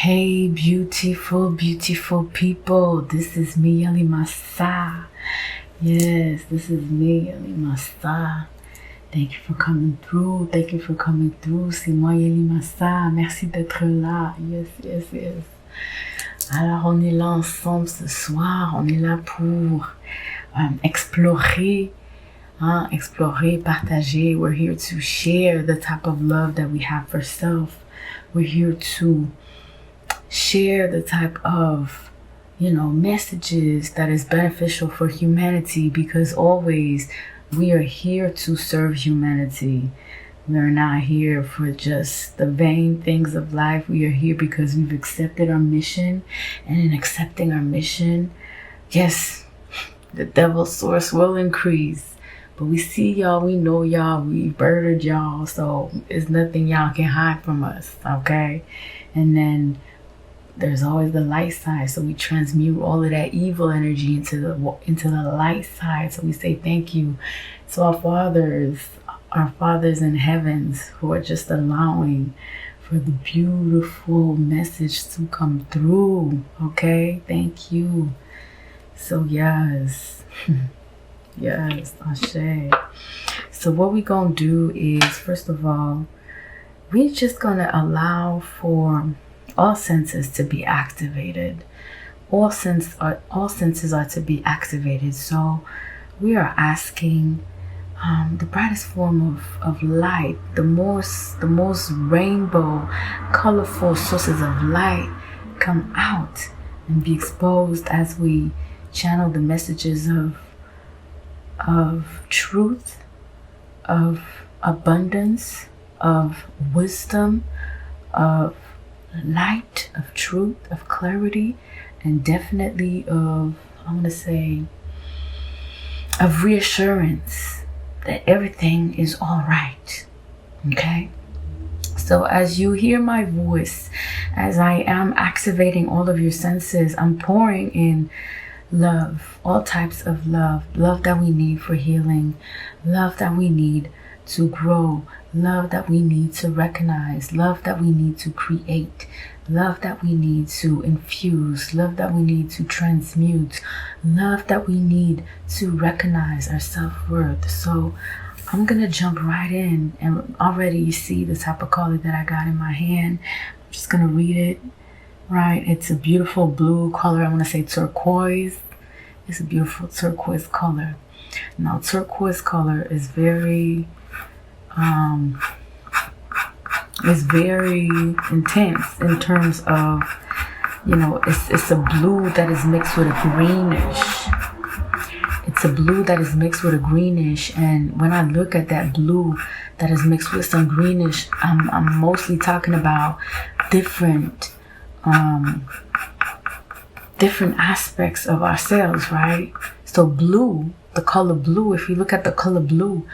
Hey, beautiful, beautiful people. This is me, Yelli Massa. Yes, this is me, Yelli Massa. Thank you for coming through. Thank you for coming through. C'est moi, Yelli Massa. Merci d'être là. Yes, yes, yes. Alors, on est là ensemble ce soir. On est là pour explorer, explorer, partager. We're here to share the type of love that we have for self. We're here to share the type of, messages that is beneficial for humanity, because always we are here to serve humanity. We are not here for just the vain things of life. We are here because we've accepted our mission, and in accepting our mission, yes, the devil's source will increase. But we see y'all, we know y'all, we murdered y'all, so it's nothing y'all can hide from us, okay? And then there's always the light side, so we transmute all of that evil energy into the light side. So we say thank you to our fathers in heavens, who are just allowing for the beautiful message to come through. Okay, thank you. So yes, yes, Ashe. So what we gonna do is, first of all, we're just gonna allow for all senses to be activated. All senses are to be activated. So we are asking the brightest form of light, the most rainbow, colorful sources of light come out and be exposed as we channel the messages of truth, of abundance, of wisdom, of light, of truth, of clarity, and definitely of, I'm going to say, of reassurance that everything is all right. Okay? So as you hear my voice, as I am activating all of your senses, I'm pouring in love, all types of love, love that we need for healing, love that we need to grow, love that we need to recognize, love that we need to create, love that we need to infuse, love that we need to transmute, love that we need to recognize our self-worth. So I'm gonna jump right in, and already you see the type of color that I got in my hand. I'm just gonna read it. Right, it's a beautiful blue color. I want to say turquoise. It's a beautiful turquoise color. Now turquoise color is very intense in terms of, it's a blue that is mixed with a greenish. It's a blue that is mixed with a greenish, and when I look at that blue that is mixed with some greenish, I'm mostly talking about different aspects of ourselves, right? So blue, the color blue, if you look at the color blue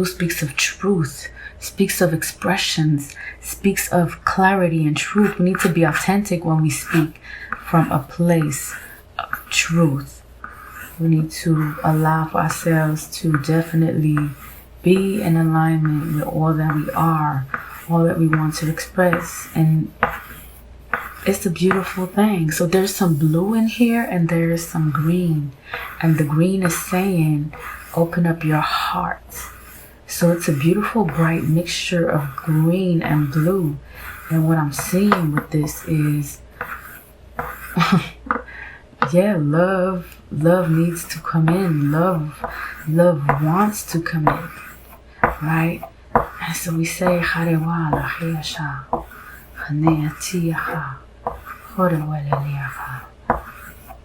speaks of truth, speaks of expressions, speaks of clarity and truth. We need to be authentic when we speak from a place of truth. We need to allow for ourselves to definitely be in alignment with all that we are, all that we want to express. And it's a beautiful thing. So there's some blue in here and there's some green. And the green is saying, open up your heart. So it's a beautiful, bright mixture of green and blue. And what I'm seeing with this is, yeah, love needs to come in. Love wants to come in, right? And so we say, Harewa la Hiasha, Haneatiaha.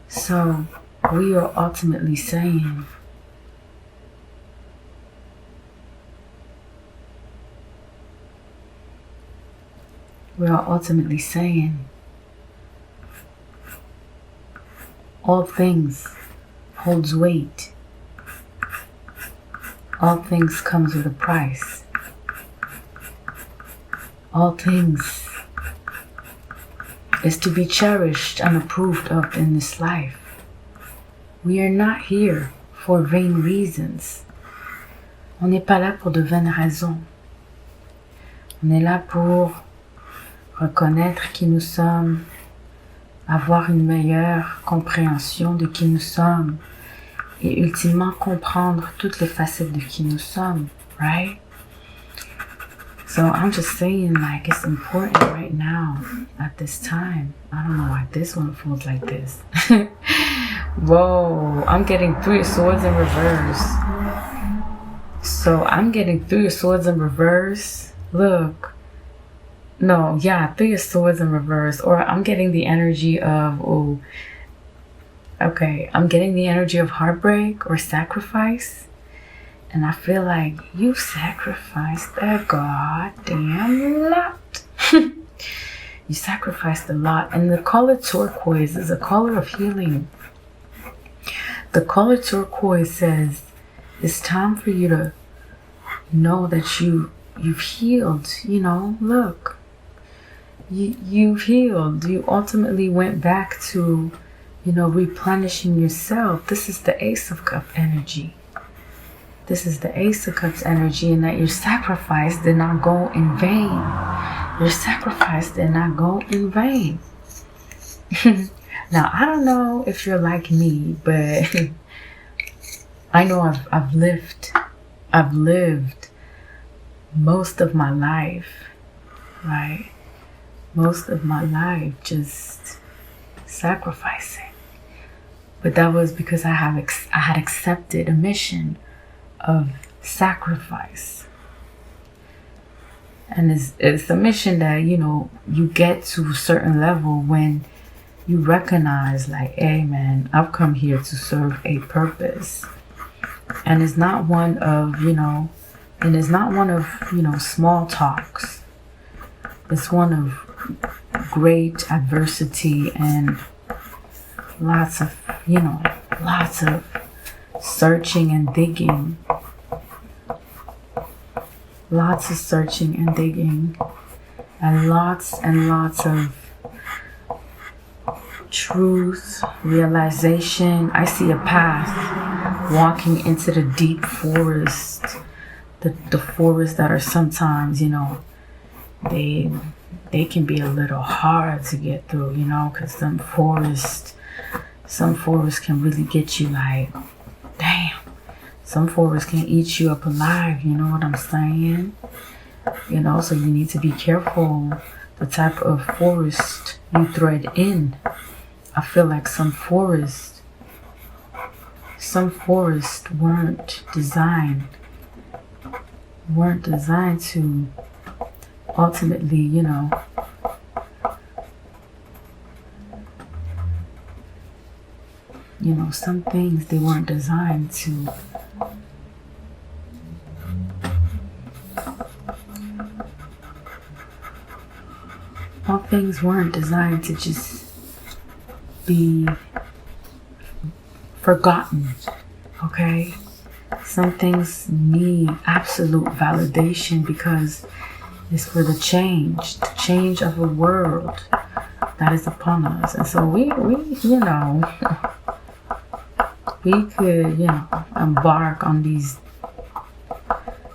So we are ultimately saying, all things holds weight. All things comes with a price. All things is to be cherished and approved of in this life. We are not here for vain reasons. On n'est pas là pour de vaines raisons. On est là pour reconnaître qui nous sommes, avoir une meilleure compréhension de qui nous sommes et ultimement comprendre toutes les facettes de qui nous sommes, right? So I'm just saying, like, it's important right now at this time. I don't know why this one feels like this. Whoa, I'm getting 3 of Swords in reverse. So I'm getting 3 of Swords in reverse. Look. No, yeah, 3 of Swords in reverse. Or I'm getting the energy of, oh, okay, I'm getting the energy of heartbreak or sacrifice. And I feel like you sacrificed a goddamn lot. You sacrificed a lot. And the color turquoise is a color of healing. The color turquoise says it's time for you to know that you've healed. You know, look. You've healed. You ultimately went back to, you know, replenishing yourself. This is the Ace of Cups energy. This is the Ace of Cups energy, and that your sacrifice did not go in vain. Your sacrifice did not go in vain. Now, I don't know if you're like me, but I know I've lived most of my life, right? Most of my life just sacrificing. But that was because I had accepted a mission of sacrifice. And it's a mission that, you know, you get to a certain level when you recognize, like, hey man, I've come here to serve a purpose. And it's not one of, you know, small talks. It's one of great adversity and lots of searching and digging. Lots of searching and digging. And lots of truth, realization. I see a path walking into the deep forest. The forests that are sometimes, you know, they can be a little hard to get through, you know, because some forests can really get you like, damn. Some forests can eat you up alive, you know what I'm saying? You know, so you need to be careful the type of forest you thread in. I feel like some forests weren't designed to ultimately, you know, some things they weren't designed to all things weren't designed to just be forgotten, okay? Some things need absolute validation because it's for the change of a world that is upon us. And so we you know, we could, you know, embark on these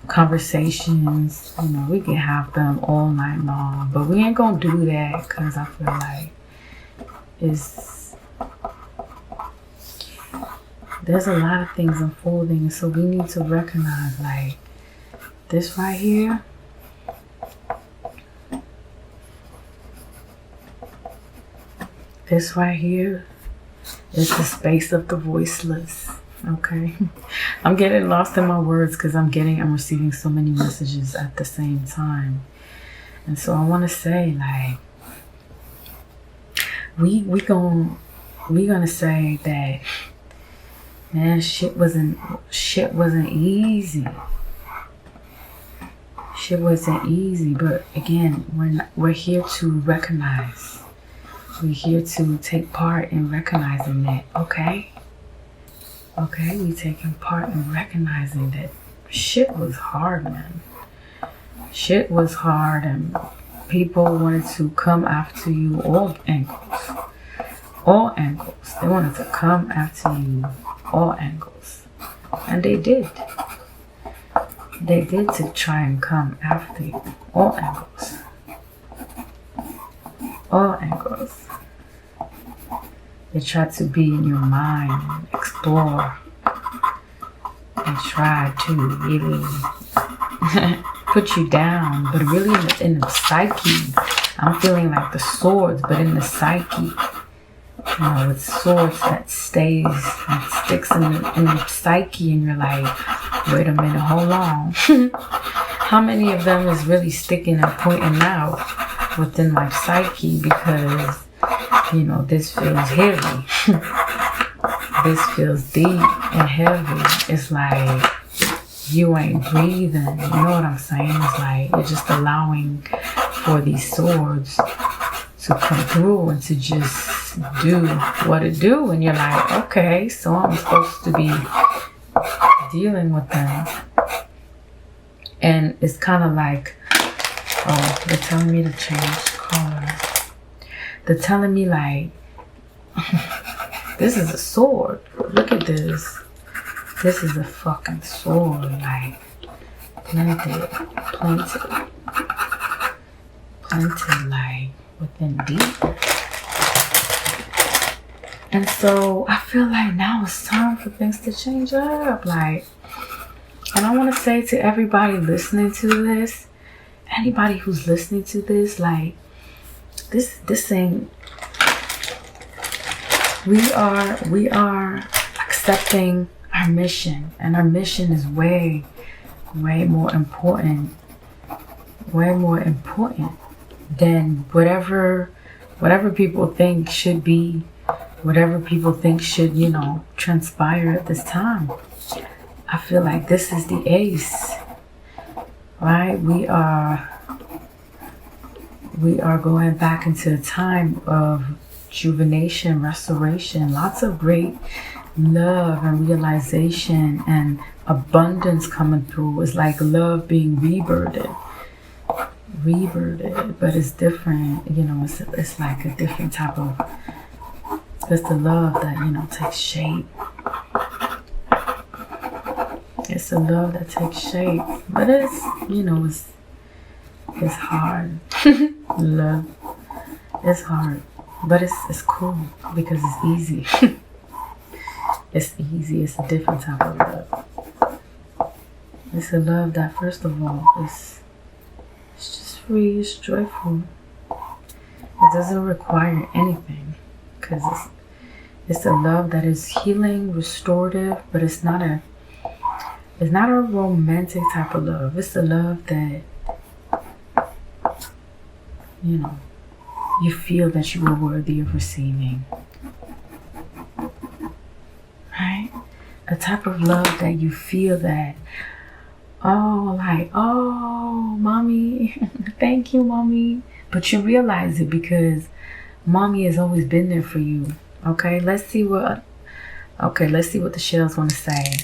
conversations, you know, we can have them all night long, but we ain't gonna do that because I feel like there's a lot of things unfolding, so we need to recognize, like, this right here, is the space of the voiceless. Okay, I'm getting lost in my words because I'm receiving so many messages at the same time. And so I want to say, like, we gonna say that, man, shit wasn't easy. Shit wasn't easy, but again, we're here to recognize. We're here to take part in recognizing that, okay? Okay, we taking part in recognizing that shit was hard, man. Shit was hard, and people wanted to come after you all angles. All angles. They wanted to come after you all angles. And they did. They did to try and come after you all angles. all angles. They try to be in your mind and explore. They try to really put you down, but really in the psyche, I'm feeling like the swords, but in the psyche, with swords that stays and sticks in the psyche, and you're like, wait a minute, hold on. How many of them is really sticking and pointing out within my psyche? Because, this feels heavy. This feels deep and heavy. It's like you ain't breathing. You know what I'm saying? It's like you're just allowing for these swords to come through and to just do what it do. And you're like, okay, so I'm supposed to be dealing with them. And it's kind of like, oh, they're telling me to change color. They're telling me like, this is a sword. Look at this. This is a fucking sword. Like, planted like within deep. And so I feel like now it's time for things to change up. Like, and I want to say to everybody listening to this, anybody who's listening to this, like, this ain't, we are accepting our mission, and our mission is way more important than whatever people think should be, whatever people think should, transpire at this time. I feel like this is the ace, right? We are going back into a time of rejuvenation, restoration, lots of great love and realization and abundance coming through. It's like love being rebirthed, but it's different. It's like a different type of, it's the love that takes shape. It's a love that takes shape, but it's it's hard. Love, it's hard, but it's cool because it's easy. It's easy. It's a different type of love. It's a love that, first of all, it's just free. It's joyful. It doesn't require anything, because it's a love that is healing, restorative, but it's not a romantic type of love. It's a love that you feel that you are worthy of receiving. Right? A type of love that you feel that, oh, mommy, thank you, mommy. But you realize it because mommy has always been there for you. Okay, let's see what the shells want to say.